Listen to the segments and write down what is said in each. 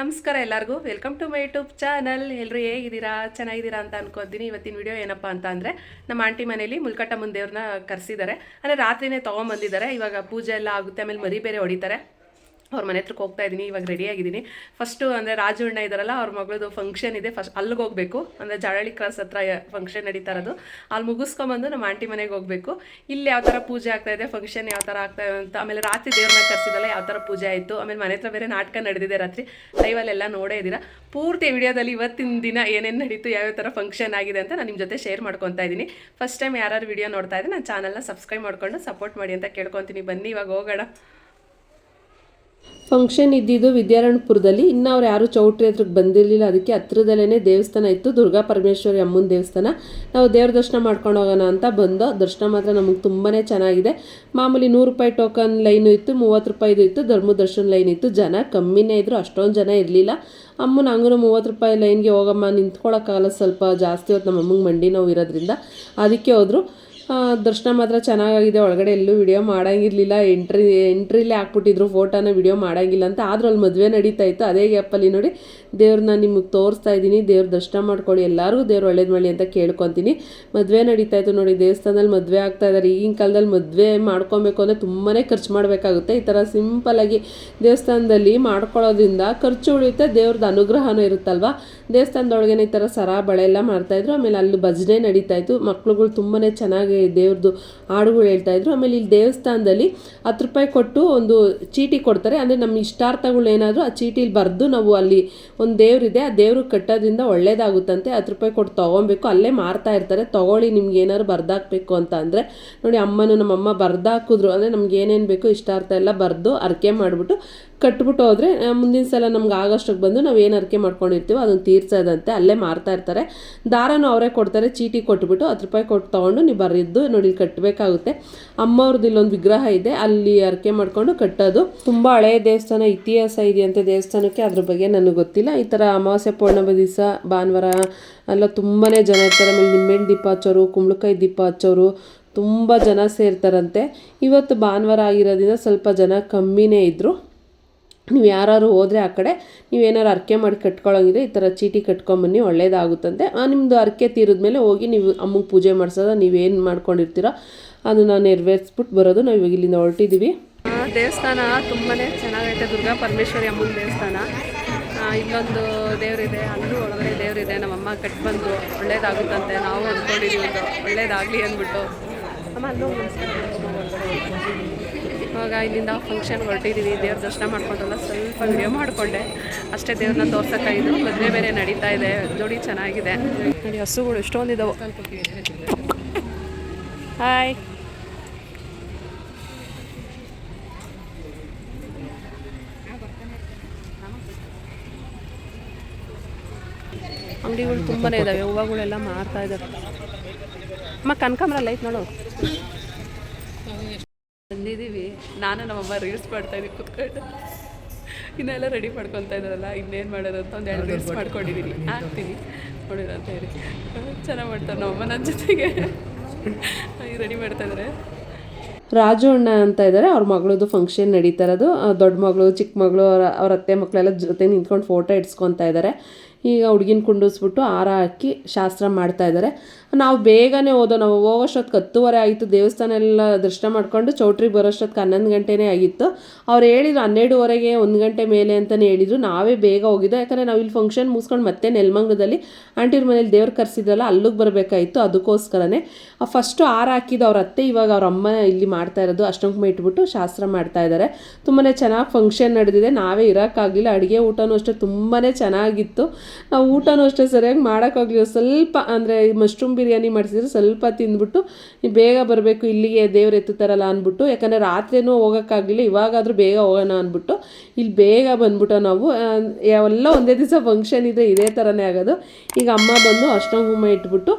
ನಮಸ್ಕಾರ ಎಲ್ಲರಿಗೂ welcome to my YouTube channel. ಎಲ್ಲರೂ ಹೇಗಿದ್ದೀರಾ? ಚೆನ್ನಾಗಿದ್ದೀರಾ ಅಂತ ಅನ್ಕೋತೀನಿ. ಇವತ್ತಿನ ವಿಡಿಯೋ ಏನಪ್ಪ ಅಂದರೆ ನಮ್ಮ ಆಂಟಿ ಮನೇಲಿ ಮುಲ್ಕಟ್ಟ ಮುಂದೇವ್ರನ್ನ ಕರೆಸಿದ್ದಾರೆ. ಅಂದರೆ ರಾತ್ರಿನೇ ತೊಗೊಂಬಂದಿದ್ದಾರೆ. ಇವಾಗ ಪೂಜೆ ಎಲ್ಲ ಆಗುತ್ತೆ, ಆಮೇಲೆ ಮರಿ ಬೇರೆ ಹೊಡಿತಾರೆ. ಅವ್ರ ಮನೆ ಹತ್ರಕ್ಕೆ ಹೋಗ್ತಾ ಇದ್ದೀನಿ. ಇವಾಗ ರೆಡಿಯಾಗಿದ್ದೀನಿ. ಫಸ್ಟು ಅಂದರೆ ರಾಜು ಅಣ್ಣ ಇದ್ದಾರಲ್ಲ, ಅವ್ರ ಮಗಳದು ಫಂಕ್ಷನ್ ಇದೆ. ಫಸ್ಟ್ ಅಲ್ಲಿಗೆ ಹೋಗಬೇಕು. ಅಂದರೆ ಜಾಳಳ್ಳಿ ಕ್ರಾಸ್ ಹತ್ರ ಫಂಕ್ಷನ್ ನಡೀತಾ ಇರೋದು. ಅಲ್ಲಿ ಮುಗಿಸ್ಕೊಂಬಂದು ನಮ್ಮ ಆಂಟಿ ಮನೆಗೆ ಹೋಗಬೇಕು. ಇಲ್ಲಿ ಯಾವ ಥರ ಪೂಜೆ ಆಗ್ತಾಯಿದೆ, ಫಂಕ್ಷನ್ ಯಾವ ಥರ ಆಗ್ತಾಯಿದೆ ಅಂತ, ಆಮೇಲೆ ರಾತ್ರಿ ದೇವ್ರನ್ನ ಕರೆಸಿದಲ್ಲ ಯಾವ ಥರ ಪೂಜೆ ಆಯಿತು, ಆಮೇಲೆ ಮನೆ ಹತ್ರ ಬೇರೆ ನಾಟಕ ನಡೆದಿದೆ ರಾತ್ರಿ. ಲೈವಲ್ಲೆಲ್ಲ ನೋಡೇ ಇದ್ದೀರಾ. ಪೂರ್ತಿ ವಿಡಿಯೋದಲ್ಲಿ ಇವತ್ತಿನ ದಿನ ಏನೇನು ನಡೀತು, ಯಾವ್ಯಾವ ಥರ ಫಂಕ್ಷನ್ ಆಗಿದೆ ಅಂತ ನಾನು ನಿಮ್ಮ ಜೊತೆ ಶೇರ್ ಮಾಡ್ಕೊತಾ ಇದ್ದೀನಿ. ಫಸ್ಟ್ ಟೈಮ್ ಯಾರು ವಿಡಿಯೋ ನೋಡ್ತಾ ಇದ್ದರೆ ನನ್ನ ಚಾನಲ್ನ ಸಬ್ಸ್ಕ್ರೈಬ್ ಮಾಡ್ಕೊಂಡು ಸಪೋರ್ಟ್ ಮಾಡಿ ಅಂತ ಕೇಳ್ಕೊತೀನಿ. ಬನ್ನಿ ಇವಾಗ ಹೋಗೋಣ. ಫಂಕ್ಷನ್ ಇದ್ದಿದ್ದು ವಿದ್ಯಾರಣ್ಯಪುರದಲ್ಲಿ. ಇನ್ನು ಅವ್ರು ಯಾರು ಚೌಟ್ರಿ ಹತ್ರಕ್ಕೆ ಬಂದಿರಲಿಲ್ಲ. ಅದಕ್ಕೆ ಹತ್ರದಲ್ಲೇ ದೇವಸ್ಥಾನ ಇತ್ತು, ದುರ್ಗಾ ಪರಮೇಶ್ವರಿ ಅಮ್ಮನ ದೇವಸ್ಥಾನ. ನಾವು ದೇವ್ರ ದರ್ಶನ ಮಾಡ್ಕೊಂಡು ಹೋಗೋಣ ಅಂತ ಬಂದೋ. ದರ್ಶನ ಮಾತ್ರ ನಮಗೆ ತುಂಬಾ ಚೆನ್ನಾಗಿದೆ. ಮಾಮೂಲಿ 100 ರೂಪಾಯಿ ಟೋಕನ್ ಲೈನು ಇತ್ತು, 30 ರೂಪಾಯಿದು ಇತ್ತು, ಧರ್ಮ ದರ್ಶನ ಲೈನ್ ಇತ್ತು. ಜನ ಕಮ್ಮಿನೇ ಇದ್ದರು, ಅಷ್ಟೊಂದು ಜನ ಇರಲಿಲ್ಲ. ಅಮ್ಮನ ಹಂಗೂ 30 ರೂಪಾಯಿ ಲೈನ್ಗೆ ಹೋಗಮ್ಮ, ನಿಂತ್ಕೊಳ್ಳೋಕ್ಕಾಗಲ್ಲ, ಸ್ವಲ್ಪ ಜಾಸ್ತಿ ಹೊತ್ತು ನಮ್ಮ ಅಮ್ಮಂಗೆ ಮಂಡಿ ನೋವು ಇರೋದ್ರಿಂದ ಅದಕ್ಕೆ ಹೋದರು. ದರ್ಶನ ಮಾತ್ರ ಚೆನ್ನಾಗಿದೆ. ಒಳಗಡೆ ಎಲ್ಲೂ ವಿಡಿಯೋ ಮಾಡೋಂಗಿರಲಿಲ್ಲ. ಎಂಟ್ರಿಲೇ ಹಾಕ್ಬಿಟ್ಟಿದ್ರು ಫೋಟೋನ, ವಿಡಿಯೋ ಮಾಡೋಂಗಿಲ್ಲ ಅಂತ. ಆದರೂ ಅಲ್ಲಿ ಮದುವೆ ನಡೀತಾ ಇತ್ತು. ಅದೇ ಗ್ಯಾಪಲ್ಲಿ ನೋಡಿ ದೇವ್ರನ್ನ ನಿಮಗೆ ತೋರಿಸ್ತಾ ಇದ್ದೀನಿ. ದೇವ್ರ ದರ್ಶನ ಮಾಡ್ಕೊಳ್ಳಿ, ಎಲ್ಲರಿಗೂ ದೇವ್ರು ಒಳ್ಳೇದು ಮಾಡಲಿ ಅಂತ ಕೇಳ್ಕೊತೀನಿ. ಮದುವೆ ನಡೀತಾ ಇತ್ತು ನೋಡಿ, ದೇವಸ್ಥಾನದಲ್ಲಿ ಮದುವೆ ಆಗ್ತಾ ಇದ್ದಾರೆ. ಈಗಿನ ಕಾಲದಲ್ಲಿ ಮದುವೆ ಮಾಡ್ಕೊಬೇಕು ಅಂದರೆ ತುಂಬಾ ಖರ್ಚು ಮಾಡಬೇಕಾಗುತ್ತೆ. ಈ ಥರ ಸಿಂಪಲ್ಲಾಗಿ ದೇವಸ್ಥಾನದಲ್ಲಿ ಮಾಡ್ಕೊಳ್ಳೋದ್ರಿಂದ ಖರ್ಚು ಉಳಿಯುತ್ತೆ, ದೇವ್ರದ್ದು ಅನುಗ್ರಹನೂ ಇರುತ್ತಲ್ವ. ದೇವಸ್ಥಾನದೊಳಗೆ ಈ ಥರ ಸರ ಬಳೆ ಎಲ್ಲ ಮಾಡ್ತಾಯಿದ್ರು. ಆಮೇಲೆ ಅಲ್ಲಿ ಭಜನೆ ನಡೀತಾ ಇತ್ತು. ಮಕ್ಳುಗಳು ತುಂಬಾ ಚೆನ್ನಾಗಿ ದೇವ್ರದ್ದು ಹಾಡುಗಳು ಹೇಳ್ತಾಯಿದ್ರು. ಆಮೇಲೆ ಇಲ್ಲಿ ದೇವಸ್ಥಾನದಲ್ಲಿ 10 ರೂಪಾಯಿ ಕೊಟ್ಟು ಒಂದು ಚೀಟಿ ಕೊಡ್ತಾರೆ. ಅಂದರೆ ನಮ್ಮ ಇಷ್ಟಾರ್ಥಗಳು ಏನಾದರೂ ಆ ಚೀಟಿಲಿ ಬರೆದು ನಾವು ಅಲ್ಲಿ ಒಂದು ದೇವ್ರಿದೆ, ಆ ದೇವ್ರಿಗೆ ಕಟ್ಟೋದ್ರಿಂದ ಒಳ್ಳೇದಾಗುತ್ತಂತೆ. 10 ರೂಪಾಯಿ ಕೊಟ್ಟು ತೊಗೊಬೇಕು. ಅಲ್ಲೇ ಮಾರ್ತಾ ಇರ್ತಾರೆ. ತೊಗೊಳ್ಳಿ ನಿಮ್ಗೆ ಏನಾದ್ರು ಬರ್ದಾಕಬೇಕು ಅಂತ ಅಂದರೆ. ನೋಡಿ ಅಮ್ಮನೂ ನಮ್ಮಮ್ಮ ಬರ್ದಾಕಿದ್ರು. ಅಂದರೆ ನಮ್ಗೆ ಏನೇನು ಬೇಕು ಇಷ್ಟಾರ್ಥ ಎಲ್ಲ ಬರೆದು ಅರ್ಕೆ ಮಾಡಿಬಿಟ್ಟು ಕಟ್ಬಿಟ್ಟು ಹೋದರೆ ಮುಂದಿನ ಸಲ ನಮ್ಗೆ ಆಗೋಷ್ಟಕ್ಕೆ ಬಂದು ನಾವು ಏನು ಅರ್ಕೆ ಮಾಡ್ಕೊಂಡಿರ್ತೀವೋ ಅದನ್ನು ತೀರ್ಸೋದಂತೆ. ಅಲ್ಲೇ ಮಾರ್ತಾ ಇರ್ತಾರೆ. ದಾರನೂ ಅವರೇ ಕೊಡ್ತಾರೆ. ಚೀಟಿ ಕೊಟ್ಬಿಟ್ಟು 10 ರೂಪಾಯಿ ಕೊಟ್ಟು ತೊಗೊಂಡು ನೀವು ಬರೆದು ನೋಡಿ ಕಟ್ಟಬೇಕಾಗುತ್ತೆ. ಅಮ್ಮವ್ರದ್ದು ಇಲ್ಲೊಂದು ವಿಗ್ರಹ ಇದೆ, ಅಲ್ಲಿ ಅರ್ಕೆ ಮಾಡ್ಕೊಂಡು ಕಟ್ಟೋದು. ತುಂಬ ಹಳೆಯ ದೇವಸ್ಥಾನ, ಇತಿಹಾಸ ಇದೆಯಂತೆ ದೇವಸ್ಥಾನಕ್ಕೆ. ಅದ್ರ ಬಗ್ಗೆ ನನಗೆ ಗೊತ್ತಿಲ್ಲ. ಈ ಥರ ಅಮಾವಾಸ್ಯೆ ಪೌರ್ಣಮಿ ದಿವಸ ಭಾನುವಾರ ಎಲ್ಲ ತುಂಬಾ ಜನ ಇರ್ತಾರೆ. ಆಮೇಲೆ ನಿಂಬೆಹಣ್ಣು ದೀಪ ಹಚ್ಚೋರು, ಕುಂಬಳಕಾಯಿ ದೀಪ ಹಚ್ಚೋರು ತುಂಬ ಜನ ಸೇರ್ತಾರಂತೆ. ಇವತ್ತು ಭಾನುವಾರ ಆಗಿರೋದ್ರಿಂದ ಸ್ವಲ್ಪ ಜನ ಕಮ್ಮಿನೇ ಇದ್ದರು. ನೀವು ಯಾರು ಹೋದರೆ ಆ ಕಡೆ ನೀವೇನಾರು ಅರ್ಕೆ ಮಾಡಿ ಕಟ್ಕೊಳ್ಳೋಂಗಿದ್ರೆ ಈ ಥರ ಚೀಟಿ ಕಟ್ಕೊಂಬನ್ನಿ, ಒಳ್ಳೇದಾಗುತ್ತಂತೆ. ನಿಮ್ಮದು ಅರ್ಕೆ ತೀರಿದ್ಮೇಲೆ ಹೋಗಿ ನೀವು ಅಮ್ಮಗೆ ಪೂಜೆ ಮಾಡಿಸೋದು, ನೀವೇನು ಮಾಡ್ಕೊಂಡಿರ್ತೀರೋ ಅದನ್ನು ನೆರವೇರಿಸ್ಬಿಟ್ಟು ಬರೋದು. ನಾವು ಇವಾಗ ಇಲ್ಲಿಂದ ಹೊರಟಿದ್ದೀವಿ. ದೇವಸ್ಥಾನ ತುಂಬಾ ಚೆನ್ನಾಗೈತೆ. ದುರ್ಗಾ ಪರಮೇಶ್ವರಿ ಅಮ್ಮನ ದೇವಸ್ಥಾನ. ಇಲ್ಲೊಂದು ದೇವರಿದೆ, ಅಲ್ಲೂ ಒಳಗಡೆ ದೇವರಿದೆ. ನಮ್ಮಮ್ಮ ಕಟ್ಟಿ ಬಂದು ಒಳ್ಳೇದಾಗುತ್ತಂತೆ. ನಾವು ಅಂದ್ಕೊಂಡಿದ್ದೀವಿ ಒಂದು ಒಳ್ಳೇದಾಗಲಿ ಅಂದ್ಬಿಟ್ಟು. ಅಮ್ಮ ಅಲ್ಲೂ ಇವಾಗ ಇಲ್ಲಿಂದ ಫಂಕ್ಷನ್ ಹೊರಟಿದ್ದೀವಿ. ದೇವ್ರ ದರ್ಶನ ಮಾಡ್ಕೊಂಡಲ್ಲ ಸ್ವಲ್ಪ ವಿಡಿಯೋ ಮಾಡಿಕೊಂಡೆ ಅಷ್ಟೇ. ದೇವ್ರನ್ನ ತೋರ್ಸೋಕ್ಕಾಗಿದ್ದು. ಮದುವೆ ಬೇರೆ ನಡೀತಾ ಇದೆ. ಜೋಡಿ ಚೆನ್ನಾಗಿದೆ ನೋಡಿ. ಹಸುಗಳು ಎಷ್ಟೊಂದಿದ್ದಾವೆ. ಹಾಯ್. ಅಂಗಡಿಗಳು ತುಂಬಾ ಇದ್ದಾವೆ. ಹೂವುಗಳೆಲ್ಲ ಮಾರ್ತಾ ಇದ್ದಾರೆ. ಅಮ್ಮ ಕನಕಾಂಬರ ಐತೆ ನೋಡು. ಬಂದಿದ್ದೀವಿ. ನಾನು ನಮ್ಮಮ್ಮ ರೀಲ್ಸ್ ಮಾಡ್ತಾಯಿದ್ದೀವಿ ಕೂತ್ಕೊಂಡು. ಇನ್ನೆಲ್ಲ ರೆಡಿ ಮಾಡ್ಕೊತಾ ಇದ್ದಾರಲ್ಲ, ಇನ್ನೇನು ಮಾಡೋದು ಅಂತ ಒಂದು 2 ರೀಲ್ಸ್ ಮಾಡ್ಕೊಂಡಿದ್ದೀನಿ. ಹಾಕ್ತೀನಿ ನೋಡಿದ್ರು ಅಂತ ಹೇಳಿ. ಚೆನ್ನಾಗಿ ಮಾಡ್ತಾರೆ ನಮ್ಮಮ್ಮ ನನ್ನ ಜೊತೆಗೆ ರೆಡಿ ಮಾಡ್ತಾಯಿದ್ದಾರೆ. ರಾಜು ಅಣ್ಣ ಅಂತ ಇದ್ದಾರೆ. ಅವ್ರ ಮಗಳದು ಫಂಕ್ಷನ್ ನಡೀತಾ ಇರೋದು. ದೊಡ್ಡ ಮಗಳು, ಚಿಕ್ಕ ಮಗಳು, ಅವ್ರ ಅತ್ತೆ ಮಕ್ಕಳೆಲ್ಲ ಜೊತೆ ನಿಂತ್ಕೊಂಡು ಫೋಟೋ ಇಡ್ಸ್ಕೊತಾ ಇದ್ದಾರೆ. ಈಗ ಹುಡುಗಿನ ಕುಂಡಿಸ್ಬಿಟ್ಟು ಹಾರ ಹಾಕಿ ಶಾಸ್ತ್ರ ಮಾಡ್ತಾ ಇದ್ದಾರೆ. ನಾವು ಬೇಗನೆ ಹೋದೋ. ನಾವು ಹೋಗೋಷ್ಟೊತ್ತಿಗೆ 10:30 ಆಗಿತ್ತು. ದೇವಸ್ಥಾನ ಎಲ್ಲ ದರ್ಶನ ಮಾಡ್ಕೊಂಡು ಚೌಟ್ರಿಗೆ ಬರೋಷ್ಟೊತ್ತಿಗೆ 11 ಗಂಟೆನೇ ಆಗಿತ್ತು. ಅವ್ರು ಹೇಳಿದ್ರು 12:30ಗೆ 1 ಗಂಟೆ ಮೇಲೆ ಅಂತಲೇ ಹೇಳಿದರು. ನಾವೇ ಬೇಗ ಹೋಗಿದ್ದೋ. ಯಾಕಂದರೆ ನಾವು ಇಲ್ಲಿ ಫಂಕ್ಷನ್ ಮುಗಿಸ್ಕೊಂಡು ಮತ್ತೆ ನೆಲಮಂಗಲದಲ್ಲಿ ಆಂಟಿವ್ರ ಮನೇಲಿ ದೇವ್ರು ಕರೆಸಿದ್ರಲ್ಲ, ಅಲ್ಲಿಗೆ ಬರಬೇಕಾಯಿತು. ಅದಕ್ಕೋಸ್ಕರನೇ ಫಸ್ಟು ಹಾರ ಹಾಕಿದ್ದು ಅವ್ರ ಅತ್ತೆ. ಇವಾಗ ಅವ್ರ ಅಮ್ಮ ಇಲ್ಲಿ ಮಾಡ್ತಾ ಇರೋದು. ಅಷ್ಟೊಂದು ಇಟ್ಬಿಟ್ಟು ಶಾಸ್ತ್ರ ಮಾಡ್ತಾ ಇದ್ದಾರೆ. ತುಂಬಾ ಚೆನ್ನಾಗಿ ಫಂಕ್ಷನ್ ನಡೆದಿದೆ. ನಾವೇ ಇರೋಕ್ಕಾಗಲಿಲ್ಲ. ಅಡುಗೆ ಊಟನೂ ಅಷ್ಟೇ ತುಂಬಾ ಚೆನ್ನಾಗಿತ್ತು. ನಾವು ಊಟನೂ ಅಷ್ಟೇ ಸರಿಯಾಗಿ ಮಾಡೋಕ್ಕಾಗಲಿಲ್ಲ. ಸ್ವಲ್ಪ ಅಂದರೆ ಮಶ್ರೂಮ್ ಬಿರಿಯಾನಿ ಮಾಡಿಸಿದ್ರು, ಸ್ವಲ್ಪ ತಿಂದ್ಬಿಟ್ಟು ಬೇಗ ಬರಬೇಕು ಇಲ್ಲಿಗೆ ದೇವ್ರು ಎತ್ತುತ್ತಾರಲ್ಲ ಅಂದ್ಬಿಟ್ಟು. ಯಾಕಂದರೆ ರಾತ್ರಿನೂ ಹೋಗೋಕ್ಕಾಗಲಿಲ್ಲ. ಇವಾಗಾದರೂ ಬೇಗ ಹೋಗೋಣ ಅಂದ್ಬಿಟ್ಟು ಇಲ್ಲಿ ಬೇಗ ಬಂದ್ಬಿಟ್ಟು ನಾವು ಎಲ್ಲ ಒಂದೇ ದಿವಸ ಫಂಕ್ಷನ್ ಇದೆ. ಇದೇ ಥರನೇ ಆಗೋದು. ಈಗ ಅಮ್ಮ ಬಂದು ಅರ್ಶಿನ ಕುಂಕುಮ ಇಟ್ಬಿಟ್ಟು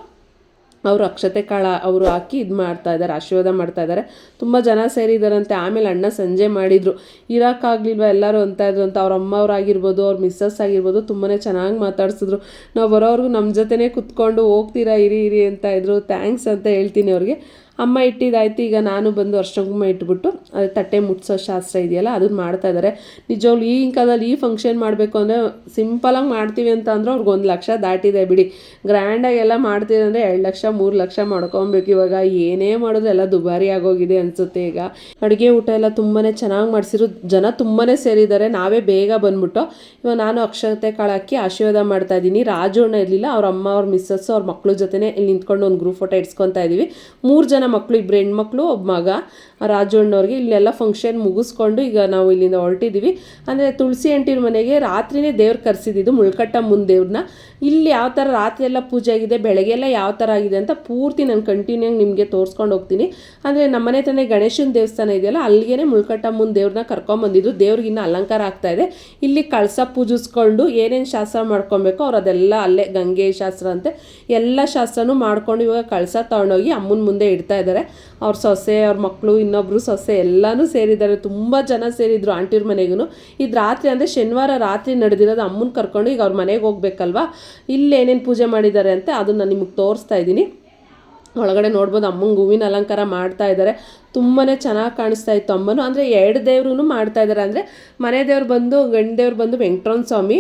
ಅವರು ಅಕ್ಷತೆ ಕಾಳು ಅವರು ಹಾಕಿ ಇದು ಮಾಡ್ತಾಯಿದ್ದಾರೆ, ಆಶೀರ್ವಾದ ಮಾಡ್ತಾಯಿದ್ದಾರೆ. ತುಂಬ ಜನ ಸೇರಿದ್ದಾರಂತೆ. ಆಮೇಲೆ ಅಣ್ಣ ಸಂಜೆ ಮಾಡಿದರು. ಇರೋಕ್ಕಾಗಲಿಲ್ವ ಎಲ್ಲರೂ ಅಂತಾಯಿದ್ರು ಅಂತ. ಅವ್ರ ಅಮ್ಮವ್ರಾಗಿರ್ಬೋದು, ಅವ್ರ ಮಿಸ್ಸಸ್ ಆಗಿರ್ಬೋದು ತುಂಬಾ ಚೆನ್ನಾಗಿ ಮಾತಾಡ್ಸಿದ್ರು. ನಾವು ಬರೋವ್ರಿಗೂ ನಮ್ಮ ಜೊತೆನೇ ಕುತ್ಕೊಂಡು ಹೋಗ್ತೀರಾ ಇರಿ ಅಂತ ಇದ್ರು. ಥ್ಯಾಂಕ್ಸ್ ಅಂತ ಹೇಳ್ತೀನಿ ಅವ್ರಿಗೆ. ಅಮ್ಮ ಇಟ್ಟಿದ್ದಾಯ್ತು. ಈಗ ನಾನು ಬಂದು ಅರ್ಶಿನ ಕುಂಕುಮ ಇಟ್ಬಿಟ್ಟು ಅದು ತಟ್ಟೆ ಮುಟ್ಸೋ ಶಾಸ್ತ್ರ ಇದೆಯಲ್ಲ ಅದನ್ನ ಮಾಡ್ತಾ ಇದ್ದಾರೆ. ನಿಜವಾಗ್ಲೂ ಈಗಿನ ಕಾಲದಲ್ಲಿ ಈ ಫಂಕ್ಷನ್ ಮಾಡಬೇಕು ಅಂದರೆ ಸಿಂಪಲಾಗಿ ಮಾಡ್ತೀವಿ ಅಂತ ಅಂದ್ರೆ ಅವ್ರಿಗೆ 1 ಲಕ್ಷ ದಾಟಿದೆ ಬಿಡಿ. ಗ್ರ್ಯಾಂಡಾಗಿ ಎಲ್ಲ ಮಾಡ್ತೀವಿ ಅಂದರೆ 2 ಲಕ್ಷ 3 ಲಕ್ಷ ಮಾಡ್ಕೊಬೇಕು. ಇವಾಗ ಏನೇ ಮಾಡೋದು ಎಲ್ಲ ದುಬಾರಿ ಆಗೋಗಿದೆ ಅನಿಸುತ್ತೆ. ಈಗ ಅಡುಗೆ ಊಟ ಎಲ್ಲ ತುಂಬಾ ಚೆನ್ನಾಗಿ ಮಾಡಿಸಿದ್ರು, ಜನ ತುಂಬಾ ಸೇರಿದ್ದಾರೆ. ನಾವೇ ಬೇಗ ಬಂದ್ಬಿಟ್ಟು ಇವಾಗ ನಾನು ಅಕ್ಷತೆ ಕಾಳು ಹಾಕಿ ಆಶೀರ್ವಾದ ಮಾಡ್ತಾ ಇದ್ದೀನಿ. ರಾಜಣ್ಣ ಇರಲಿಲ್ಲ, ಅವ್ರ ಅಮ್ಮ ಅವ್ರ ಮಿಸ್ಸಸ್ಸು ಅವ್ರ ಮಕ್ಕಳು ಜೊತೆನೇ ಇಲ್ಲಿ ನಿಂತ್ಕೊಂಡು ಒಂದು ಗ್ರೂಪ್ ಫೋಟೋ ಇಡ್ಸ್ಕೊತಾ ಇದ್ದೀವಿ. 3 ಜನ ಮಕ್ಕಳು, 2 ಹೆಣ್ಮಕ್ಳು, ಒಬ್ಬ ಮಗ ರಾಜಣ್ಣವ್ರಿಗೆ. ಇಲ್ಲೆಲ್ಲ ಫಂಕ್ಷನ್ ಮುಗಿಸ್ಕೊಂಡು ಈಗ ನಾವು ಇಲ್ಲಿಂದ ಹೊರಟಿದ್ದೀವಿ. ಅಂದರೆ ತುಳಸಿ ಆಂಟಿರ ಮನೆಗೆ ರಾತ್ರಿನೇ ದೇವ್ರು ಕರೆಸಿದ್ದು, ಮುಳ್ಕಟ್ಟಮ್ಮನ ದೇವ್ರನ್ನ. ಇಲ್ಲಿ ಯಾವ ಥರ ರಾತ್ರಿ ಎಲ್ಲ ಪೂಜೆ ಆಗಿದೆ, ಬೆಳಗ್ಗೆ ಎಲ್ಲ ಯಾವ ಥರ ಆಗಿದೆ ಅಂತ ಪೂರ್ತಿ ನಾನು ಕಂಟಿನ್ಯೂ ನಿಮಗೆ ತೋರಿಸ್ಕೊಂಡು ಹೋಗ್ತೀನಿ. ಅಂದರೆ ನಮ್ಮನೆ ತಾನೇ ಗಣೇಶನ ದೇವಸ್ಥಾನ ಇದೆಯಲ್ಲ, ಅಲ್ಲಿಗೆ ಮುಳ್ಕಟ್ಟಮ್ಮನ ದೇವ್ರನ್ನ ಕರ್ಕೊಂಬಂದಿದ್ದು. ದೇವ್ರಿಗೆ ಇನ್ನೂ ಅಲಂಕಾರ ಆಗ್ತಾ ಇದೆ. ಇಲ್ಲಿ ಕಳಸ ಪೂಜಿಸ್ಕೊಂಡು ಏನೇನು ಶಾಸ್ತ್ರ ಮಾಡ್ಕೊಬೇಕು ಅವ್ರು ಅದೆಲ್ಲ ಅಲ್ಲೇ ಗಂಗೆ ಶಾಸ್ತ್ರ ಅಂತೆ ಎಲ್ಲ ಶಾಸ್ತ್ರನೂ ಮಾಡ್ಕೊಂಡು ಇವಾಗ ಕಳಸ ತಗೊಂಡೋಗಿ ಅಮ್ಮನ ಮುಂದೆ ಇಡ್ತಾ ಇದ್ದಾರೆ. ಅವ್ರ ಸೊಸೆ, ಅವ್ರ ಮಕ್ಕಳು, ಇನ್ನೊಬ್ರು ಸೊಸೆ ಎಲ್ಲನೂ ಸೇರಿದ್ದಾರೆ. ತುಂಬ ಜನ ಸೇರಿದ್ರು ಆಂಟಿರ ಮನೆಗೂ. ಇದು ರಾತ್ರಿ ಅಂದರೆ ಶನಿವಾರ ರಾತ್ರಿ ನಡೆದಿರೋದು. ಅಮ್ಮನ ಕರ್ಕೊಂಡು ಈಗ ಅವ್ರ ಮನೆಗೆ ಹೋಗ್ಬೇಕಲ್ವಾ, ಇಲ್ಲಿ ಏನೇನು ಪೂಜೆ ಮಾಡಿದ್ದಾರೆ ಅಂತ ಅದನ್ನು ನಾನು ನಿಮಗೆ ತೋರಿಸ್ತಾ ಇದ್ದೀನಿ. ಒಳಗಡೆ ನೋಡ್ಬೋದು ಅಮ್ಮಂಗೆ ಹೂವಿನ ಅಲಂಕಾರ ಮಾಡ್ತಾ ಇದ್ದಾರೆ. ತುಂಬಾ ಚೆನ್ನಾಗಿ ಕಾಣಿಸ್ತಾ ಇತ್ತು ಅಮ್ಮನು. ಅಂದರೆ 2 ದೇವ್ರೂ ಮಾಡ್ತಾ ಇದ್ದಾರೆ. ಅಂದರೆ ಮನೆ ದೇವ್ರು ಬಂದು ಗಂಡು ದೇವ್ರು ಬಂದು ವೆಂಕಟರಮಣ ಸ್ವಾಮಿ,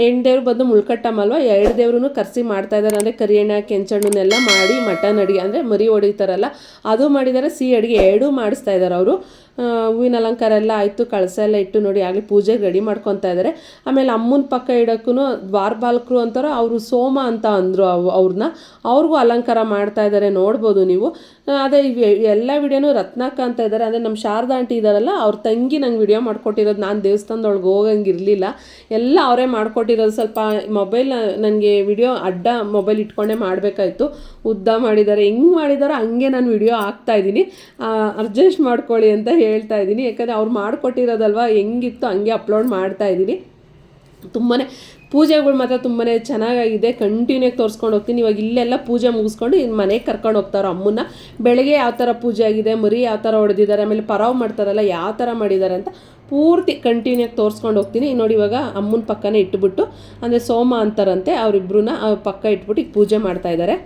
ಹೆಣ್ಣು ದೇವ್ರು ಬಂದು ಮುಳ್ಕಟ್ಟಮ್ಮ ಅಲ್ವಾ. 2 ದೇವ್ರೂ ಕರೆಸಿ ಮಾಡ್ತಾ ಇದ್ದಾರೆ. ಅಂದರೆ ಕರಿಯಣ್ಣ ಕೆಂಚಣ್ಣನ್ನೆಲ್ಲ ಮಾಡಿ ಮಟನ್ ಅಡುಗೆ ಅಂದರೆ ಮರಿ ಹೊಡಿತಾರಲ್ಲ ಅದು ಮಾಡಿದ್ದಾರೆ, ಸಿಹಿ ಅಡುಗೆ 2 ಮಾಡಿಸ್ತಾ ಇದ್ದಾರೆ ಅವರು. ಹೂವಿನ ಅಲಂಕಾರ ಎಲ್ಲ ಆಯಿತು, ಕಳಸ ಎಲ್ಲ ಇಟ್ಟು ನೋಡಿ ಆಗಲಿ ಪೂಜೆಗೆ ರೆಡಿ ಮಾಡ್ಕೊತಾ ಇದ್ದಾರೆ. ಆಮೇಲೆ ಅಮ್ಮನ ಪಕ್ಕ ಇಡೋಕ್ಕೂ ದ್ವಾರಪಾಲಕರು ಅಂತಾರೋ ಅವರು ಸೋಮ ಅಂತ ಅಂದರು, ಅವ್ರನ್ನ ಅವ್ರಿಗೂ ಅಲಂಕಾರ ಮಾಡ್ತಾ ಇದ್ದಾರೆ ನೋಡ್ಬೋದು ನೀವು. ಅದೇ ಎಲ್ಲ ವಿಡಿಯೋನೂ ರತ್ನಾಕ ಅಂತ ಇದ್ದಾರೆ. ಅಂದರೆ ನಮ್ಮ ಶಾರದಾ ಆಂಟಿ ಇದ್ದಾರಲ್ಲ ಅವ್ರ ತಂಗಿ ನಂಗೆ ವಿಡಿಯೋ ಮಾಡ್ಕೊಟ್ಟಿರೋದು. ನಾನು ದೇವಸ್ಥಾನದೊಳಗೆ ಹೋಗಂಗಿರಲಿಲ್ಲ, ಎಲ್ಲ ಅವರೇ ಮಾಡ್ಕೊಟ್ಟಿರೋದು. ಸ್ವಲ್ಪ ಮೊಬೈಲ್ ನನಗೆ ವಿಡಿಯೋ ಅಡ್ಡ ಮೊಬೈಲ್ ಇಟ್ಕೊಂಡೇ ಮಾಡಬೇಕಾಯ್ತು, ಉದ್ದ ಮಾಡಿದ್ದಾರೆ. ಹೆಂಗೆ ಮಾಡಿದಾರೋ ಹಂಗೆ ನಾನು ವಿಡಿಯೋ ಹಾಕ್ತಾಯಿದ್ದೀನಿ, ಅಡ್ಜಸ್ಟ್ ಮಾಡ್ಕೊಳ್ಳಿ ಅಂತ ಹೇಳ್ತಾ ಇದ್ದೀನಿ. ಯಾಕಂದರೆ ಅವ್ರು ಮಾಡಿಕೊಟ್ಟಿರೋದಲ್ವ, ಹೆಂಗಿತ್ತು ಹಂಗೆ ಅಪ್ಲೋಡ್ ಮಾಡ್ತಾಯಿದ್ದೀನಿ. ತುಂಬಾ ಪೂಜೆಗಳು ಮಾತ್ರ ತುಂಬಾ ಚೆನ್ನಾಗಿದೆ. ಕಂಟಿನ್ಯೂ ತೋರಿಸ್ಕೊಂಡು ಹೋಗ್ತೀನಿ. ಇವಾಗ ಇಲ್ಲೆಲ್ಲ ಪೂಜೆ ಮುಗಿಸ್ಕೊಂಡು ಇನ್ನು ಮನೆಗೆ ಕರ್ಕೊಂಡು ಹೋಗ್ತಾರೆ ಅಮ್ಮನ್ನ. ಬೆಳಗ್ಗೆ ಯಾವ ಥರ ಪೂಜೆ ಆಗಿದೆ, ಮರಿ ಯಾವ ಥರ ಹೊಡೆದಿದ್ದಾರೆ, ಆಮೇಲೆ ಪರಾವ್ ಮಾಡ್ತಾರಲ್ಲ ಯಾವ ಥರ ಮಾಡಿದ್ದಾರೆ ಅಂತ ಪೂರ್ತಿ ಕಂಟಿನ್ಯೂ ತೋರಿಸ್ಕೊಂಡು ಹೋಗ್ತೀನಿ. ನೋಡಿ ಇವಾಗ ಅಮ್ಮನ ಪಕ್ಕನೇ ಇಟ್ಬಿಟ್ಟು, ಅಂದರೆ ಸೋಮ ಅಂತಾರಂತೆ ಅವರಿಬ್ಬರನ್ನ ಪಕ್ಕ ಇಟ್ಬಿಟ್ಟು ಈಗ ಪೂಜೆ ಮಾಡ್ತಾಯಿದ್ದಾರೆ.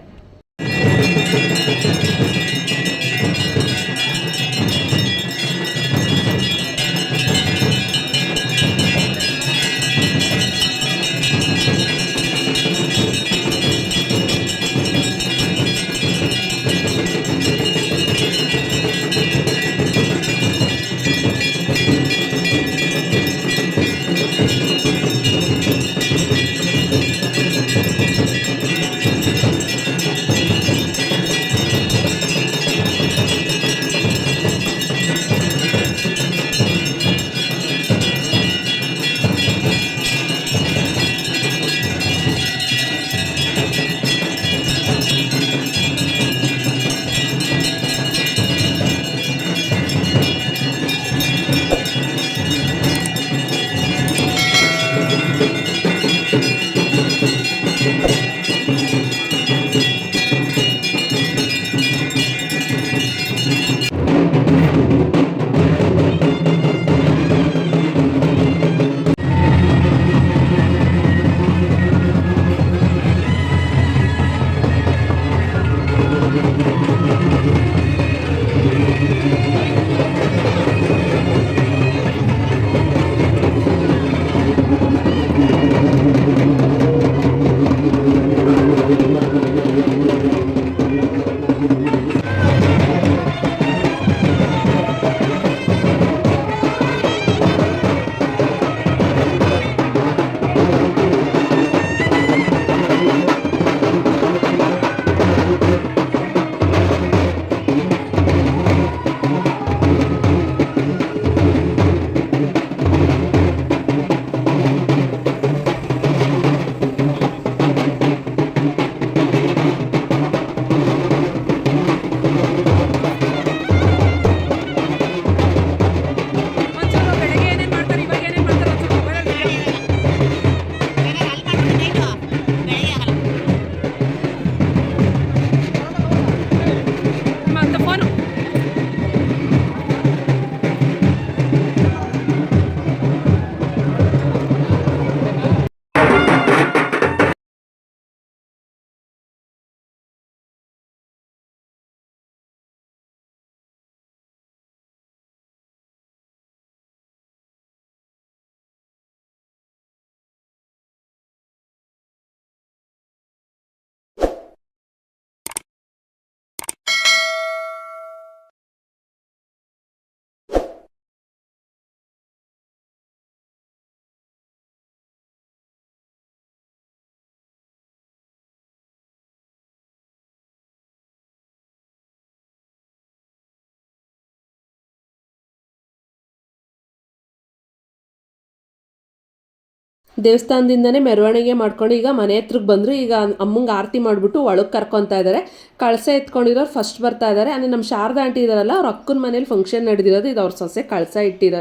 ದೇವಸ್ಥಾನದಿಂದನೇ ಮೆರವಣಿಗೆ ಮಾಡ್ಕೊಂಡು ಈಗ ಮನೆ ಹತ್ರಕ್ಕೆ ಬಂದರು. ಈಗ ಅಮ್ಮಂಗೆ ಆರತಿ ಮಾಡಿಬಿಟ್ಟು ಒಳಗೆ ಕರ್ಕೊತಾ ಇದ್ದಾರೆ. ಕಳಸ ಎತ್ಕೊಂಡಿರೋರು ಫಸ್ಟ್ ಬರ್ತಾ ಇದ್ದಾರೆ. ಅಂದರೆ ನಮ್ಮ ಶಾರದಾ ಆಂಟಿ ಇದ್ದಾರಲ್ಲ, ಅವ್ರ ಅಕ್ಕನ ಮನೇಲಿ ಫಂಕ್ಷನ್ ನಡೆದಿರೋದು, ಇದು ಅವ್ರ ಸೊಸೆ ಕಳಸ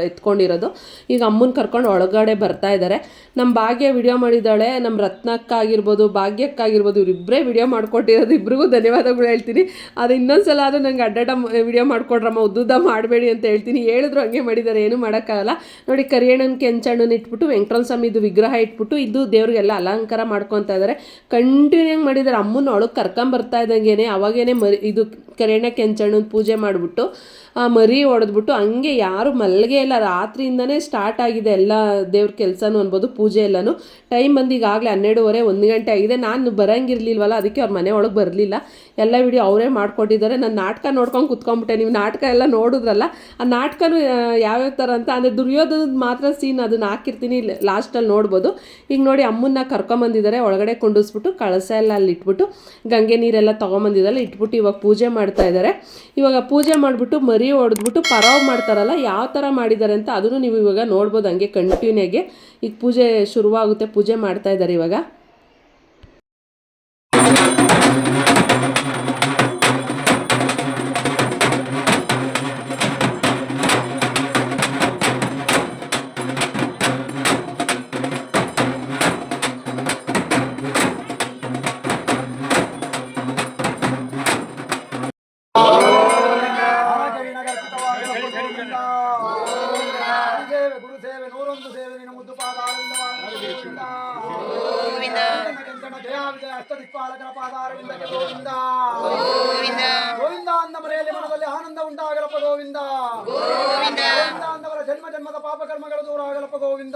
ಎತ್ಕೊಂಡಿರೋದು. ಈಗ ಅಮ್ಮನ ಕರ್ಕೊಂಡು ಒಳಗಡೆ ಬರ್ತಾ ಇದ್ದಾರೆ. ನಮ್ಮ ಭಾಗ್ಯ ವಿಡಿಯೋ ಮಾಡಿದ್ದಾಳೆ, ನಮ್ಮ ರತ್ನಕ್ಕಾಗಿರ್ಬೋದು ಭಾಗ್ಯಕ್ಕಾಗಿರ್ಬೋದು, ಇವರಿಬ್ಬರೇ ವಿಡಿಯೋ ಮಾಡಿಕೊಟ್ಟಿರೋದು. ಇಬ್ರಿಗೂ ಧನ್ಯವಾದಗಳು ಹೇಳ್ತೀನಿ. ಅದು ಇನ್ನೊಂದ್ಸಲ ಆದರೂ ನಂಗೆ ಅಡ್ಡಾಟ ವಿಡಿಯೋ ಮಾಡಿಕೊಡ್ರಮ್ಮ, ಉದ್ದುದ್ದ ಮಾಡಬೇಡಿ ಅಂತ ಹೇಳ್ತೀನಿ. ಹೇಳಿದ್ರು ಹಂಗೆ ಮಾಡಿದ್ದಾರೆ, ಏನು ಮಾಡೋಕ್ಕಾಗಲ್ಲ. ನೋಡಿ ಕರಿಯಣ್ಣನ ಕೆಂಚಣ್ಣನ ಇಟ್ಬಿಟ್ಟು ವೆಂಕಟರಮಣ ಸ್ವಾಮಿದು ವಿಗ್ರಹ ಇಟ್ಬಿಟ್ಟು ಇದು ದೇವ್ರಿಗೆಲ್ಲ ಅಲಂಕಾರ ಮಾಡ್ಕೊತಾ ಇದ್ದಾರೆ. ಕಂಟಿನ್ಯೂ ಮಾಡಿದ್ದಾರೆ. ಅಮ್ಮನ ಒಳಗೆ ಕರ್ಕೊಂಬರ್ತಾ ಇದ್ದಂಗೆ ಅವಾಗೇನೆ ಇದು ಕರಿಯಣ್ಣ ಕೆಂಚಣ್ಣನ ಪೂಜೆ ಮಾಡಿಬಿಟ್ಟು ಮರಿ ಹೊಡೆದ್ಬಿಟ್ಟು ಹಂಗೆ ಯಾರು ಮಲ್ಗೆ ಇಲ್ಲ. ರಾತ್ರಿಯಿಂದನೇ ಸ್ಟಾರ್ಟ್ ಆಗಿದೆ ಎಲ್ಲ ದೇವ್ರ ಕೆಲಸನೂ ಅನ್ಬೋದು, ಪೂಜೆ ಎಲ್ಲನೂ. ಟೈಮ್ ಬಂದು ಈಗಾಗಲೇ 12:30 1 ಗಂಟೆ ಆಗಿದೆ. ನಾನು ಬರೋಂಗಿರ್ಲಿಲ್ವಲ್ಲ, ಅದಕ್ಕೆ ಅವ್ರ ಮನೆ ಒಳಗೆ ಬರಲಿಲ್ಲ. ಎಲ್ಲ ವಿಡಿಯೋ ಅವರೇ ಮಾಡಿಕೊಟ್ಟಿದ್ದಾರೆ. ನಾನು ನಾಟಕ ನೋಡ್ಕೊಂಡು ಕುತ್ಕೊಂಡ್ಬಿಟ್ಟೆ. ನೀವು ನಾಟಕ ಎಲ್ಲ ನೋಡಿದ್ರಲ್ಲ, ಆ ನಾಟಕನೂ ಯಾವ್ಯಾವ ಥರ ಅಂತ ಅಂದರೆ ದುರ್ಯೋಧನದ ಮಾತ್ರ ಸೀನ್ ಅದನ್ನ ಹಾಕಿರ್ತೀನಿ, ಲಾಸ್ಟಲ್ಲಿ ನೋಡ್ಬೋದು. ಈಗ ನೋಡಿ ಅಮ್ಮನ್ನ ಕರ್ಕೊಂಬಂದಿದ್ದಾರೆ, ಒಳಗಡೆ ಕೊಂಡಿಸ್ಬಿಟ್ಟು ಕಳಸ ಎಲ್ಲ ಅಲ್ಲಿ ಇಟ್ಬಿಟ್ಟು ಗಂಗೆ ನೀರೆಲ್ಲ ತೊಗೊಂಬಂದಿದ್ದಲ್ಲ ಇಟ್ಬಿಟ್ಟು ಇವಾಗ ಪೂಜೆ ಮಾಡ್ತಾ ಇದ್ದಾರೆ. ಇವಾಗ ಪೂಜೆ ಮಾಡಿಬಿಟ್ಟು ಮರಿ ಹೊಡೆದ್ಬಿಟ್ಟು ಪರಾವ್ ಮಾಡ್ತಾರಲ್ಲ, ಯಾವ ಥರ ಮಾಡಿದ್ದಾರೆ ಅಂತ ಅದನ್ನು ನೀವು ಇವಾಗ ನೋಡ್ಬೋದು. ಹಂಗೆ ಕಂಟಿನ್ಯೂಗೆ ಈಗ ಪೂಜೆ ಶುರುವಾಗುತ್ತೆ. ಪೂಜೆ ಮಾಡ್ತಾ ಇದ್ದಾರೆ ಇವಾಗ. ಗುರುಸೇವೆ 101 ಸೇವೆ ನಿನ್ನ ಮುದ್ದು ಪಾದಾರವಿಂದ ಜಯ ವಿಜಯ ಅಷ್ಟದಿಕ್ಪಾಲಕರ ಪಾದಾರವಿಂದಕ್ಕೆ ಗೋವಿಂದ ಗೋವಿಂದ ಅಂದ ಮನೆಯಲ್ಲಿ ಮನದಲ್ಲಿ ಆನಂದ ಉಂಟಾಗಲಪ್ಪ ಗೋವಿಂದ. ಗೋವಿಂದ ಅಂದವರ ಜನ್ಮ ಜನ್ಮದ ಪಾಪಕರ್ಮಗಳು ದೂರ ಆಗಲಪ್ಪ ಗೋವಿಂದ.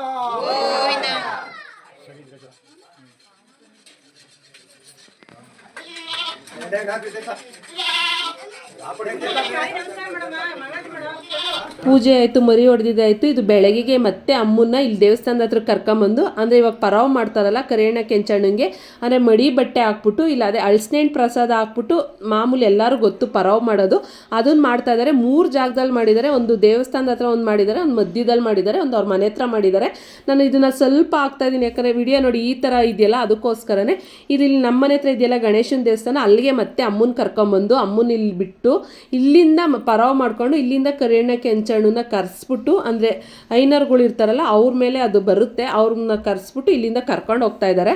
ಪೂಜೆ ಆಯಿತು, ಮರಿ ಹೊಡೆದಿದ್ದಾಯಿತು. ಇದು ಬೆಳಗ್ಗೆಗೆ ಮತ್ತೆ ಅಮ್ಮನ್ನ ಇಲ್ಲಿ ದೇವಸ್ಥಾನದ ಹತ್ರ ಕರ್ಕೊಂಬಂದು, ಅಂದರೆ ಇವಾಗ ಪರಾವ್ ಮಾಡ್ತಾರಲ್ಲ ಕರಿಯಣ್ಣ ಕೆಂಚಣ್ಣಂಗೆ, ಅಂದರೆ ಮಡಿ ಬಟ್ಟೆ ಹಾಕ್ಬಿಟ್ಟು ಇಲ್ಲ ಅದೇ ಅಳಸ್ನೇನ್ ಪ್ರಸಾದ ಹಾಕ್ಬಿಟ್ಟು ಮಾಮೂಲಿ ಎಲ್ಲರೂ ಗೊತ್ತು ಪರಾವ್ ಮಾಡೋದು, ಅದನ್ನು ಮಾಡ್ತಾ ಇದ್ದಾರೆ. 3 ಜಾಗದಲ್ಲಿ ಮಾಡಿದ್ದಾರೆ. ಒಂದು ದೇವಸ್ಥಾನದ ಹತ್ರ ಒಂದು ಮಾಡಿದ್ದಾರೆ, ಒಂದು ಮಧ್ಯದಲ್ಲಿ ಮಾಡಿದ್ದಾರೆ, ಒಂದು ಅವ್ರ ಮನೆ ಹತ್ರ ಮಾಡಿದ್ದಾರೆ. ನಾನು ಇದನ್ನು ಸ್ವಲ್ಪ ಹಾಕ್ತಾ ಇದ್ದೀನಿ, ಯಾಕಂದರೆ ವಿಡಿಯೋ ನೋಡಿ ಈ ಥರ ಇದೆಯಲ್ಲ ಅದಕ್ಕೋಸ್ಕರನೇ. ಇದು ಇಲ್ಲಿ ನಮ್ಮ ಮನೆ ಹತ್ರ ಇದೆಯಲ್ಲ ಗಣೇಶನ ದೇವಸ್ಥಾನ, ಅಲ್ಲಿಗೆ ಮತ್ತೆ ಅಮ್ಮನ ಕರ್ಕೊಂಬಂದು ಅಮ್ಮನ ಇಲ್ಲಿ ಬಿಟ್ಟು ಇಲ್ಲಿಂದ ಪರಾವ್ ಮಾಡಿಕೊಂಡು ಇಲ್ಲಿಂದ ಕರಿಯಣ್ಣ ಕೆಂಚಣ್ಣನ ಕರೆಸ್ಬಿಟ್ಟು, ಅಂದರೆ ಐನರ್ಗಳು ಇರ್ತಾರಲ್ಲ ಅವ್ರ ಮೇಲೆ ಅದು ಬರುತ್ತೆ, ಅವ್ರನ್ನ ಕರೆಸ್ಬಿಟ್ಟು ಇಲ್ಲಿಂದ ಕರ್ಕೊಂಡು ಹೋಗ್ತಾ ಇದ್ದಾರೆ.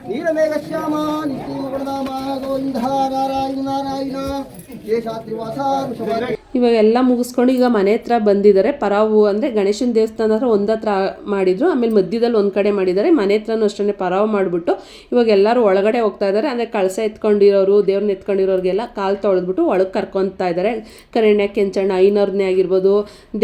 ನೀಲಮೇಘಶ್ಯಾಮ ನಿತ್ಯಮಗುಣನಾಮ ಗೋವಿಂದ ನಾರಾಯಣ ನಾರಾಯಣ ಶೇಷಾದ್ರಿವಾಸ ಋಷಭ. ಇವಾಗ ಎಲ್ಲ ಮುಗಿಸ್ಕೊಂಡು ಈಗ ಮನೆ ಹತ್ರ ಬಂದಿದ್ದಾರೆ. ಪರಾವು ಅಂದರೆ ಗಣೇಶನ ದೇವಸ್ಥಾನ ಹತ್ರ ಒಂದತ್ರ ಮಾಡಿದ್ರು, ಆಮೇಲೆ ಮಧ್ಯದಲ್ಲಿ ಒಂದು ಕಡೆ ಮಾಡಿದ್ದಾರೆ. ಮನೆ ಹತ್ರನೂ ಅಷ್ಟೇ ಪರಾವು ಮಾಡಿಬಿಟ್ಟು ಇವಾಗ ಎಲ್ಲರೂ ಒಳಗಡೆ ಹೋಗ್ತಾ ಇದ್ದಾರೆ. ಅಂದರೆ ಕಳಸ ಎತ್ಕೊಂಡಿರೋರು, ದೇವ್ರನ್ನ ಎತ್ಕೊಂಡಿರೋರಿಗೆಲ್ಲ ಕಾಲು ತೊಳೆದ್ಬಿಟ್ಟು ಒಳಗೆ ಕರ್ಕೊತಾ ಇದ್ದಾರೆ. ಕರೆಣ್ಯ ಕೆಂಚಣ್ಣ ಐನವ್ರನ್ನೇ ಆಗಿರ್ಬೋದು,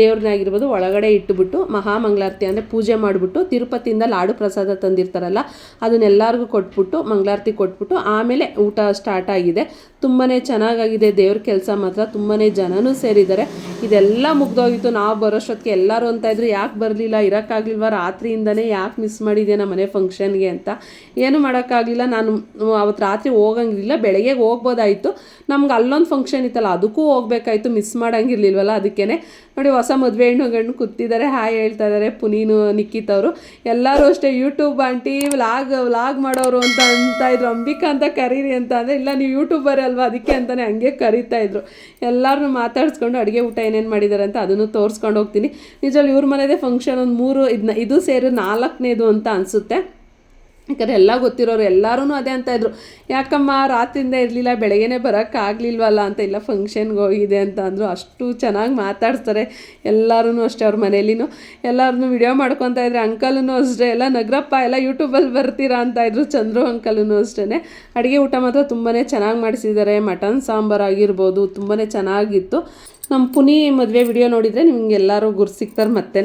ದೇವ್ರನ್ನೇ ಆಗಿರ್ಬೋದು ಒಳಗಡೆ ಇಟ್ಟುಬಿಟ್ಟು ಮಹಾಮಂಗಳಾರತಿ ಅಂದರೆ ಪೂಜೆ ಮಾಡಿಬಿಟ್ಟು ತಿರುಪತಿಯಿಂದ ಲಾಡು ಪ್ರಸಾದ ತಂದಿರ್ತಾರಲ್ಲ ಅದನ್ನೆಲ್ಲರಿಗೂ ಕೊಟ್ಬಿಟ್ಟು ಮಂಗಳಾರತಿ ಕೊಟ್ಬಿಟ್ಟು ಆಮೇಲೆ ಊಟ ಸ್ಟಾರ್ಟ್ ಆಗಿದೆ. ತುಂಬಾ ಚೆನ್ನಾಗಾಗಿದೆ ದೇವ್ರ ಕೆಲಸ ಮಾತ್ರ. ತುಂಬಾ ಜನನೂ ಸೇರಿದ್ದಾರೆ. ಇದೆಲ್ಲ ಮುಗ್ದೋಗಿತ್ತು. ನಾವು ಬರೋಷ್ಟೊತ್ತಿಗೆ ಎಲ್ಲರೂ ಅಂತ ಇದ್ರು ಯಾಕೆ ಬರಲಿಲ್ಲ, ಇರೋಕ್ಕಾಗಲಿಲ್ವ, ರಾತ್ರಿಯಿಂದನೇ ಯಾಕೆ ಮಿಸ್ ಮಾಡಿದೆ ನಮ್ಮ ಮನೆ ಫಂಕ್ಷನ್ಗೆ ಅಂತ. ಏನು ಮಾಡೋಕ್ಕಾಗಲಿಲ್ಲ. ನಾನು ಅವತ್ತು ರಾತ್ರಿ ಹೋಗಂಗಿಲ್ಲ, ಬೆಳಗ್ಗೆ ಹೋಗ್ಬೋದಾಯಿತು. ನಮ್ಗೆ ಅಲ್ಲೊಂದು ಫಂಕ್ಷನ್ ಇತ್ತಲ್ಲ ಅದಕ್ಕೂ ಹೋಗ್ಬೇಕಾಯ್ತು, ಮಿಸ್ ಮಾಡೋಂಗಿರ್ಲಿಲ್ವಲ್ಲ. ಅದಕ್ಕೇ ನೋಡಿ ಹೊಸ ಮದುವೆ ಹೆಣ್ಣು ಗಂಡು ಕೂತಿದ್ದಾರೆ, ಹಾಯ್ ಹೇಳ್ತಾ ಇದ್ದಾರೆ ಪುನೀನು ನಿಖಿತ್ ಅವರು. ಎಲ್ಲರೂ ಅಷ್ಟೇ ಯೂಟ್ಯೂಬ್ ಆಂಟಿ ವ್ಲಾಗ್ ಮಾಡೋರು ಅಂತ ಇದ್ರು. ಅಂಬಿಕಾ ಅಂತ ಕರೀರಿ ಅಂತ ಅಂದರೆ ಇಲ್ಲ ನೀವು ಯೂಟ್ಯೂಬರ್ ಅಲ್ವಾ ಅದಕ್ಕೆ ಅಂತಲೇ ಹಂಗೆ ಕರೀತಾ ಇದ್ರು. ಎಲ್ಲರನ್ನೂ ಮಾತಾಡಿಸ್ಕೊಂಡು ಅಡುಗೆ ಊಟ ಏನೇನು ಮಾಡಿದ್ದಾರೆ ಅಂತ ಅದನ್ನು ತೋರಿಸ್ಕೊಂಡು ಹೋಗ್ತೀನಿ. ನಿಜವಲ್ಲ ಇವ್ರ ಮನೆಯದೇ ಫಂಕ್ಷನ್ ಒಂದು 3 ಇದು ಸೇರಿ 4ನೇದು ಅಂತ ಅನಿಸುತ್ತೆ. ಯಾಕಂದರೆ ಎಲ್ಲ ಗೊತ್ತಿರೋರು ಎಲ್ಲರೂ ಅದೇ ಅಂತ ಇದ್ರು, ಯಾಕಮ್ಮ ರಾತ್ರಿಯಿಂದ ಇರಲಿಲ್ಲ, ಬೆಳಗ್ಗೆನೇ ಬರೋಕ್ಕಾಗಲಿಲ್ವಲ್ಲ ಅಂತ. ಇಲ್ಲ ಫಂಕ್ಷನ್ಗೆ ಹೋಗಿದೆ ಅಂತ ಅಂದರು. ಅಷ್ಟು ಚೆನ್ನಾಗಿ ಮಾತಾಡ್ತಾರೆ ಎಲ್ಲರೂ ಅಷ್ಟೇ. ಅವ್ರ ಮನೇಲಿನೂ ಎಲ್ಲರನ್ನೂ ವಿಡಿಯೋ ಮಾಡ್ಕೊತಾ ಇದ್ರೆ. ಅಂಕಲೂ ಅಷ್ಟೇ ಎಲ್ಲ ನಗರಪ್ಪ ಎಲ್ಲ ಯೂಟ್ಯೂಬಲ್ಲಿ ಬರ್ತೀರಾ ಅಂತ ಇದ್ರು. ಚಂದ್ರು ಅಂಕಲೂ ಅಷ್ಟೇ. ಅಡುಗೆ ಊಟ ಮಾತ್ರ ತುಂಬಾ ಚೆನ್ನಾಗಿ ಮಾಡಿಸಿದ್ದಾರೆ. ಮಟನ್ ಸಾಂಬಾರು ಆಗಿರ್ಬೋದು ತುಂಬಾ ಚೆನ್ನಾಗಿತ್ತು. ನಮ್ಮ ಪುನಿ ಮದುವೆ ವಿಡಿಯೋ ನೋಡಿದರೆ ನಿಮ್ಗೆ ಎಲ್ಲರೂ ಗುರು ಸಿಗ್ತಾರೆ. ಮತ್ತೆ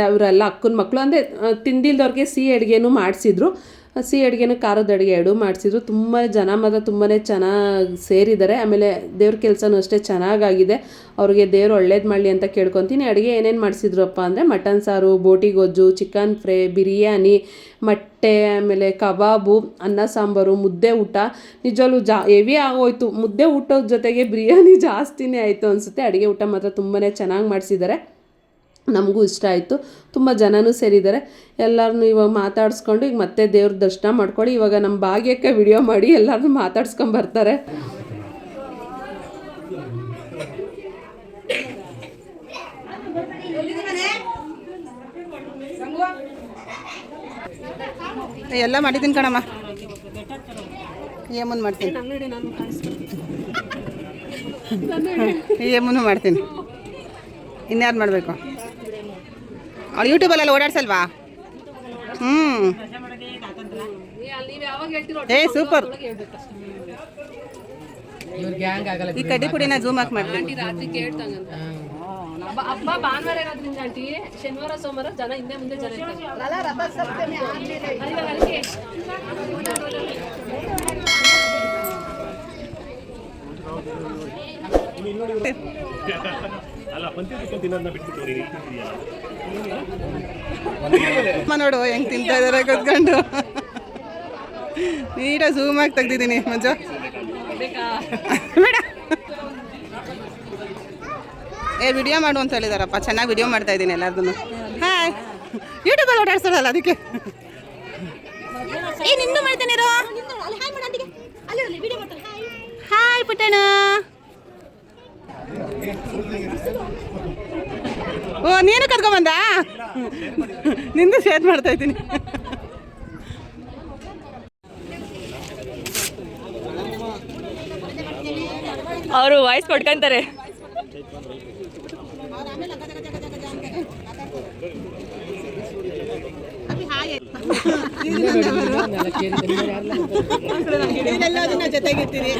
ಅವರೆಲ್ಲ ಅಕ್ಕನ ಮಕ್ಕಳು ಅಂದರೆ ತಿಂದಿಲ್ದವ್ರಿಗೆ ಸಿಹಿ ಅಡುಗೆನೂ ಮಾಡಿಸಿದ್ರು. ಸಿಹಿ ಅಡುಗೆನೂ ಖಾರದ ಅಡುಗೆ 2 ಮಾಡಿಸಿದ್ರು. ತುಂಬ ಜನ ಮಾತ್ರ ತುಂಬಾ ಚೆನ್ನಾಗಿ ಸೇರಿದ್ದಾರೆ. ಆಮೇಲೆ ದೇವ್ರ ಕೆಲಸನೂ ಅಷ್ಟೇ ಚೆನ್ನಾಗಾಗಿದೆ. ಅವ್ರಿಗೆ ದೇವ್ರು ಒಳ್ಳೇದು ಮಾಡಲಿ ಅಂತ ಕೇಳ್ಕೊತೀನಿ. ಅಡುಗೆ ಏನೇನು ಮಾಡಿಸಿದ್ರಪ್ಪ ಅಂದರೆ ಮಟನ್ ಸಾರು, ಬೋಟಿ ಗೊಜ್ಜು, ಚಿಕನ್ ಫ್ರೈ, ಬಿರಿಯಾನಿ, ಮೊಟ್ಟೆ, ಆಮೇಲೆ ಕಬಾಬು, ಅನ್ನ ಸಾಂಬಾರು, ಮುದ್ದೆ ಊಟ. ನಿಜವಲ್ಲೂ ಹೆವಿ ಆಗೋಯ್ತು. ಮುದ್ದೆ ಊಟದ ಜೊತೆಗೆ ಬಿರಿಯಾನಿ ಜಾಸ್ತಿನೇ ಆಯಿತು ಅನಿಸುತ್ತೆ. ಅಡುಗೆ ಊಟ ಮಾತ್ರ ತುಂಬಾ ಚೆನ್ನಾಗಿ ಮಾಡಿಸಿದ್ದಾರೆ. ನಮಗೂ ಇಷ್ಟ ಆಯಿತು. ತುಂಬ ಜನನೂ ಸೇರಿದ್ದಾರೆ. ಎಲ್ಲರನ್ನೂ ಇವಾಗ ಮಾತಾಡಿಸ್ಕೊಂಡು ಈಗ ಮತ್ತೆ ದೇವ್ರ ದರ್ಶನ ಮಾಡ್ಕೊಳ್ಳಿ. ಇವಾಗ ನಮ್ಮ ಭಾಗ್ಯಕ್ಕೆ ವಿಡಿಯೋ ಮಾಡಿ ಎಲ್ಲರನ್ನೂ ಮಾತಾಡ್ಸ್ಕೊಂಬರ್ತಾರೆ. ಎಲ್ಲ ಮಾಡಿದ್ದೀನಿ ಕಣಮ್ಮ, ಏಮನ್ ಮಾಡ್ತೀನಿ. ಈ ಎಮ್ಮನು ಮಾಡ್ತೀನಿ. ಇನ್ಯಾರು ಮಾಡಬೇಕು? ಅವಳು ಯೂಟ್ಯೂಬಲ್ಲೆಲ್ಲ ಓಡಾಡ್ಸಲ್ವಾ? ಏ ಸೂಪರ್. ಈ ಕಡ್ಡಿ ಪುಡಿನ ಝೂಮ್ ಹಾಕಿ ಮಾಡ್ತೀನಿ. ರಾತ್ರಿ ಕೇಳ್ತಂಗಂತ ಹಬ್ಬ ಭಾನುವಾರ ಇರೋದ್ರಿಂದ ಆಂಟಿ ಶನಿವಾರ ಸೋಮವಾರ ಜನ ಹಿಂದೆ ಮುಂದೆ ಜನ ನೋಡು ಹೆಂಗ್ ತಿಂತಾ ಇದಾರೆ ಕೂತ್ಕೊಂಡು. ನೀಟಾಗಿ ಝೂಮ್ ಆಗಿ ತೆಗ್ದಿದ್ದೀನಿ ಮಂಜು. ಬೇಡ ಏ ವಿಡಿಯೋ ಮಾಡು ಅಂತ ಹೇಳಿದಾರಪ್ಪ. ಚೆನ್ನಾಗಿ ವಿಡಿಯೋ ಮಾಡ್ತಾ ಇದ್ದೀನಿ ಎಲ್ಲಾರ್ದು. ಹಾಯ್ ಯೂಟ್ಯೂಬಲ್ಲಿ ಓಡಾಡ್ಸೋಳಲ್ಲ ಅದಕ್ಕೆ. ಏ ನಿಂದು ಮಾಡ್ತೇನೆ ಹಾಯ್ ಪುಟ್ಟಣ. ಓ ನೀನು ಕರ್ಕೊಂಬಂದ. ನಿಂದು ಶೇರ್ ಮಾಡ್ತಾ ಇದ್ದೀನಿ. ಅವರು ವಾಯ್ಸ್ ಕೊಡ್ಕೊಂತಾರೆ. ಜೊತೆಗಿರ್ತೀರಿ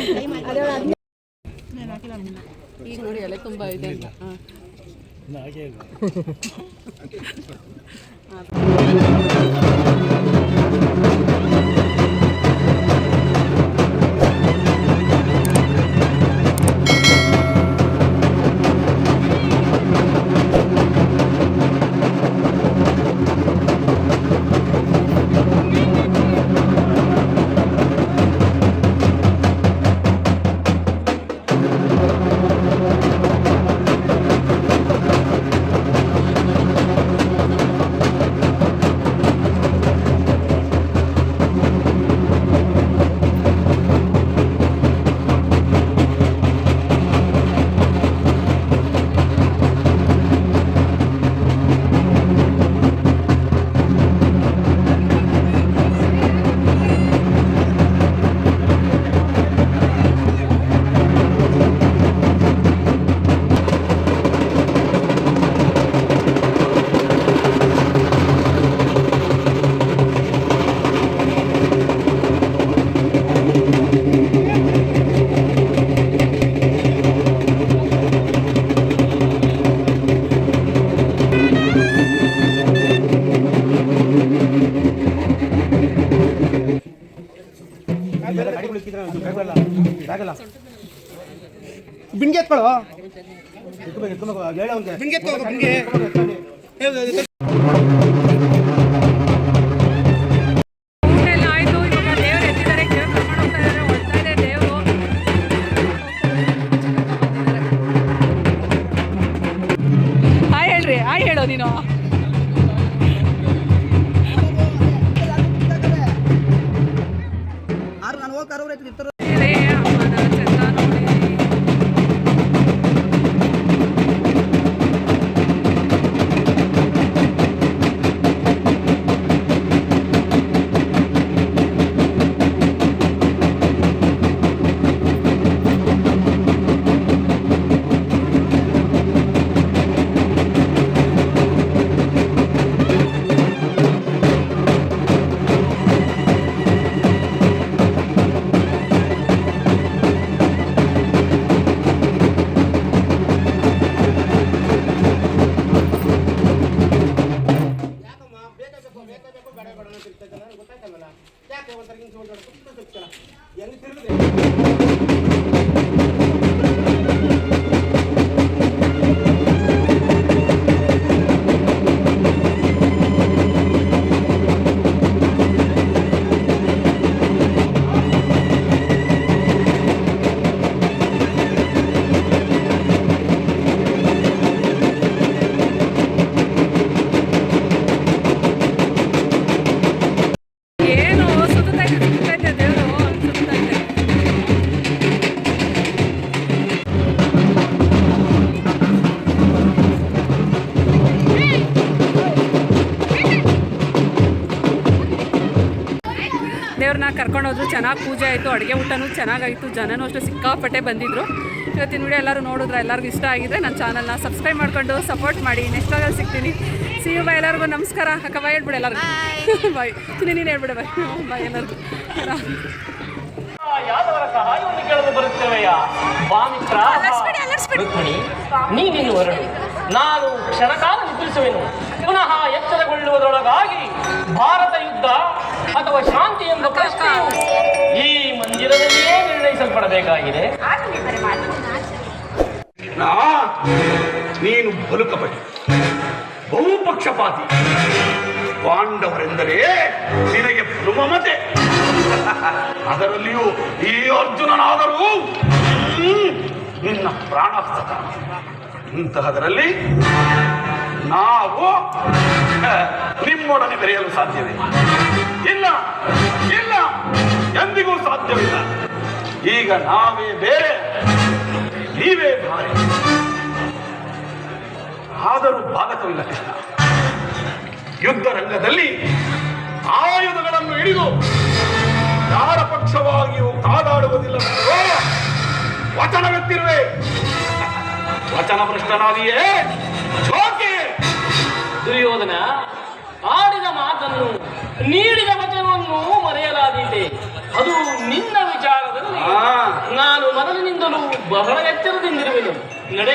ಈಗ ನೋಡಿ ಎಲೆ ತುಂಬಾ ಇದೆ ಅಂತ. ಬಿಂಗೆ ಎತ್ಕೊಳ್ಳೋ. ಆಯ್ತು ಈಗ ದೇವ್ರು ಎತ್ತಿದ್ದಾರೆ, ಕರ್ಕೊಂಡು ಹೋಗ್ತಾ ಇದ್ದಾರೆ, ಹೊಡ್ತಾ ಇದೆ ದೇವರು. ಹಾಯ್ ಹೇಳ್ರಿ, ಹಾಯ್ ಹೇಳೋ ನೀನು. ಏನು ಸುತ್ತೈತೆ ದೇವರು ಸುತ್ತೈತೆ. ದೇವ್ರನ್ನ ಕರ್ಕೊಂಡೋದ್ರು, ಚೆನ್ನಾಗಿ ಪೂಜೆ ಆಯಿತು, ಅಡುಗೆ ಊಟನೂ ಚೆನ್ನಾಗಾಯಿತು, ಜನನೂ ಅಷ್ಟು ಸಿಕ್ಕಾಪಟ್ಟೆ ಬಂದಿದ್ರು. ಇವತ್ತಿನ ವಿಡಿಯೋ ಎಲ್ಲರೂ ನೋಡಿದ್ರೆ ಎಲ್ಲರಿಗೂ ಇಷ್ಟ ಆಗಿದೆ. ನನ್ನ ಚಾನಲ್ನ ಸಬ್ಸ್ಕ್ರೈಬ್ ಮಾಡ್ಕೊಂಡು ಸಪೋರ್ಟ್ ಮಾಡಿ. ನೆಕ್ಸ್ಟ್ ವ್ಲಾಗಲ್ಲಿ ಸಿಗ್ತೀನಿ. C you. ಬಾಯ್ ಎಲ್ಲರಿಗೂ ನಮಸ್ಕಾರ. ಅಕ್ಕ ಬಾಯ್ ಹೇಳ್ಬಿಡು ಎಲ್ಲರಿಗೂ ಬಾಯ್. ನೀನು ಹೇಳ್ಬಿಡು ಬಾಯ್. ಬಾಯ್ ಎಲ್ಲರಿಗೂ. ಯಾದವರ ಸಹಾಯವನ್ನು ಕೇಳಲು ಬರುತ್ತೇವೆಯ ಬಾಮಿತ್ರ ರುಕ್ಮಿಣಿ, ನೀನಿನ್ನು ಹೊರಡು. ನಾನು ಕ್ಷಣಕಾಲ ನಿದ್ರಿಸುವೆನು. ಪುನಃ ಎಚ್ಚರಗೊಳ್ಳುವುದರೊಳಗಾಗಿ ಭಾರತ ಯುದ್ಧ ಅಥವಾ ಶಾಂತಿ ಎಂಬ ಪ್ರಶ್ನೆಯು ಈ ಮಂದಿರದಲ್ಲಿಯೇ ನಿರ್ಣಯಿಸಲ್ಪಡಬೇಕಾಗಿದೆ. ನೀನು ಬಲುಕಪಟಿ, ಬಹುಪಕ್ಷಪಾತಿ. ಪಾಂಡವರೆಂದರೆ ನಿನಗೆ ಮಮತೆ. ಅದರಲ್ಲಿಯೂ ಈ ಅರ್ಜುನನಾದರೂ ನಿನ್ನ ಪ್ರಾಣಾಸ್ತಕ. ಇಂತಹದರಲ್ಲಿ ನಾವು ನಿಮ್ಮೊಡನೆ ಬೆರೆಯಲು ಸಾಧ್ಯವೇ? ಇಲ್ಲ, ಇಲ್ಲ, ಎಂದಿಗೂ ಸಾಧ್ಯವಿಲ್ಲ. ಈಗ ನಾವೇ ಬೇರೆ, ನೀವೇ ಭಾರಿ. ಆದರೂ ಬಾಧಕವಿಲ್ಲ ಕೃಷ್ಣ. ಯುದ್ಧ ರಂಗದಲ್ಲಿ ಆಯುಧಗಳನ್ನು ಹಿಡಿದು ಯಾರ ಪಕ್ಷವಾಗಿಯೂ ಕಾದಾಡುವುದಿಲ್ಲ. ವಚನವೆತ್ತಿರುವೆ, ವಚನ ಭ್ರಷ್ಟನಾಗಿಯೇ ಜೋಕೆ. ದುರ್ಯೋಧನ ಆಡಿದ ಮಾತನ್ನು, ನೀಡಿದ ವಚನವನ್ನು ಮರೆಯಲಾದೀತೆ. ಅದು ನಿನ್ನ ವಿಚಾರದಲ್ಲಿ ನಾನು ಮೊದಲಿನಿಂದಲೂ ಬಹಳ ಎಚ್ಚರದಿಂದಿರುವೆನು. ನಡೆ